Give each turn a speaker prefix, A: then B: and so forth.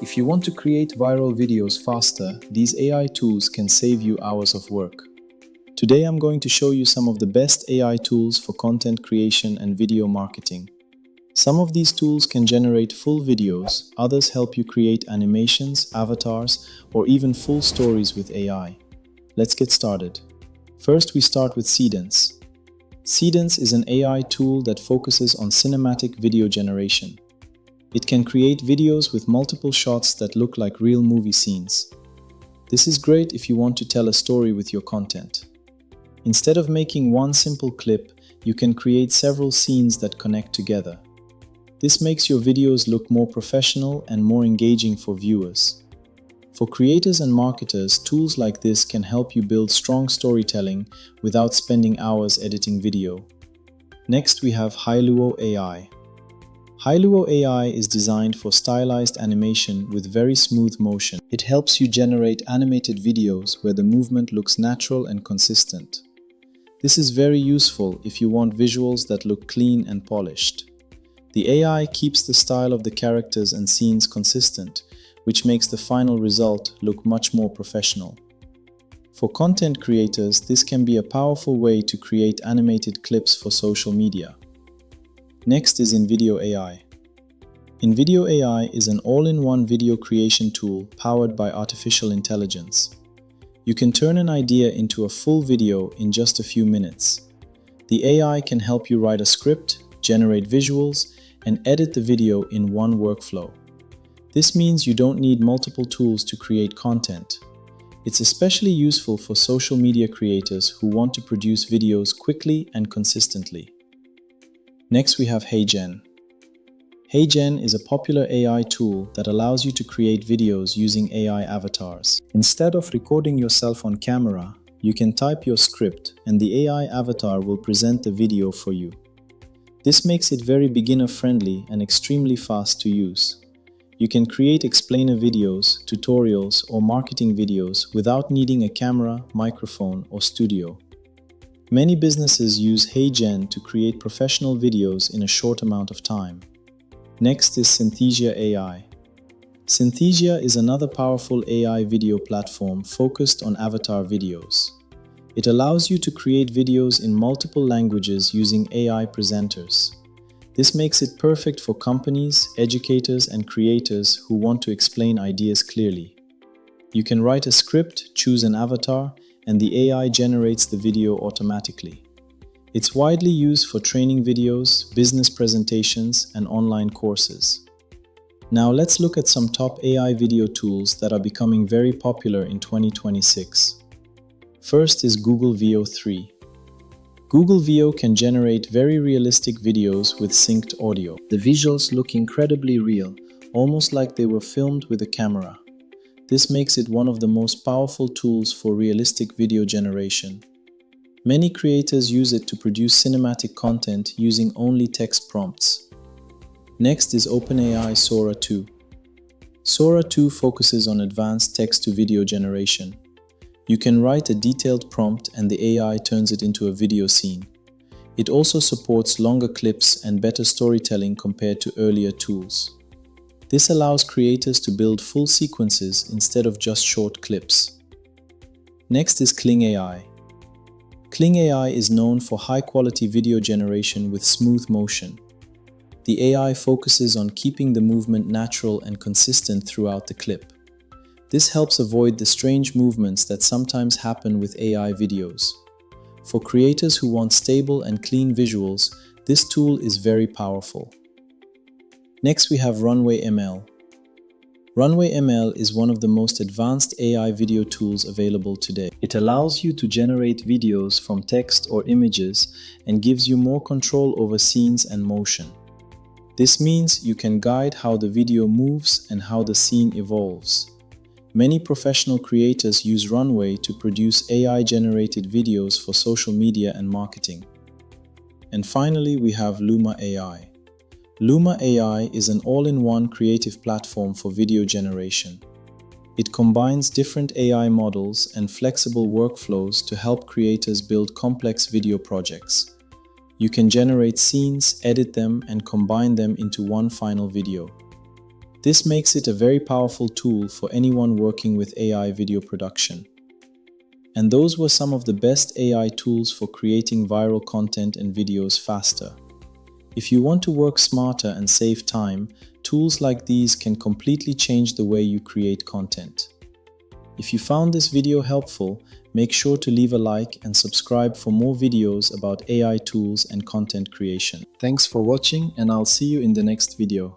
A: If you want to create viral videos faster, these AI tools can save you hours of work. Today I'm going to show you some of the best AI tools for content creation and video marketing. Some of these tools can generate full videos, others help you create animations, avatars, or even full stories with AI. Let's get started. First, we start with Seedance. Seedance is an AI tool that focuses on cinematic video generation. It can create videos with multiple shots that look like real movie scenes. This is great if you want to tell a story with your content. Instead of making one simple clip, you can create several scenes that connect together. This makes your videos look more professional and more engaging for viewers. For creators and marketers, tools like this can help you build strong storytelling without spending hours editing video. Next, we have Hailuo AI. Hailuo AI is designed for stylized animation with very smooth motion. It helps you generate animated videos where the movement looks natural and consistent. This is very useful if you want visuals that look clean and polished. The AI keeps the style of the characters and scenes consistent, which makes the final result look much more professional. For content creators, this can be a powerful way to create animated clips for social media. Next is InVideo AI. InVideo AI is an all-in-one video creation tool powered by artificial intelligence. You can turn an idea into a full video in just a few minutes. The AI can help you write a script, generate visuals, and edit the video in one workflow. This means you don't need multiple tools to create content. It's especially useful for social media creators who want to produce videos quickly and consistently. Next, we have HeyGen. HeyGen is a popular AI tool that allows you to create videos using AI avatars. Instead of recording yourself on camera, you can type your script and the AI avatar will present the video for you. This makes it very beginner-friendly and extremely fast to use. You can create explainer videos, tutorials, or marketing videos without needing a camera, microphone, or studio. Many businesses use HeyGen to create professional videos in a short amount of time. Next is Synthesia AI. Synthesia is another powerful AI video platform focused on avatar videos. It allows you to create videos in multiple languages using AI presenters. This makes it perfect for companies, educators, and creators who want to explain ideas clearly. You can write a script, choose an avatar, and the AI generates the video automatically. It's widely used for training videos, business presentations, and online courses. Now let's look at some top AI video tools that are becoming very popular in 2026. First is Google Veo 3. Google Veo can generate very realistic videos with synced audio. The visuals look incredibly real, almost like they were filmed with a camera. This makes it one of the most powerful tools for realistic video generation. Many creators use it to produce cinematic content using only text prompts. Next is OpenAI Sora 2. Sora 2 focuses on advanced text-to-video generation. You can write a detailed prompt and the AI turns it into a video scene. It also supports longer clips and better storytelling compared to earlier tools. This allows creators to build full sequences instead of just short clips. Next is Kling AI. Kling AI is known for high-quality video generation with smooth motion. The AI focuses on keeping the movement natural and consistent throughout the clip. This helps avoid the strange movements that sometimes happen with AI videos. For creators who want stable and clean visuals, this tool is very powerful. Next, we have Runway ML. Runway ML is one of the most advanced AI video tools available today. It allows you to generate videos from text or images and gives you more control over scenes and motion. This means you can guide how the video moves and how the scene evolves. Many professional creators use Runway to produce AI-generated videos for social media and marketing. And finally, we have Luma AI. Luma AI is an all-in-one creative platform for video generation. It combines different AI models and flexible workflows to help creators build complex video projects. You can generate scenes, edit them, and combine them into one final video. This makes it a very powerful tool for anyone working with AI video production. And those were some of the best AI tools for creating viral content and videos faster. If you want to work smarter and save time, tools like these can completely change the way you create content. If you found this video helpful, make sure to leave a like and subscribe for more videos about AI tools and content creation. Thanks for watching, and I'll see you in the next video.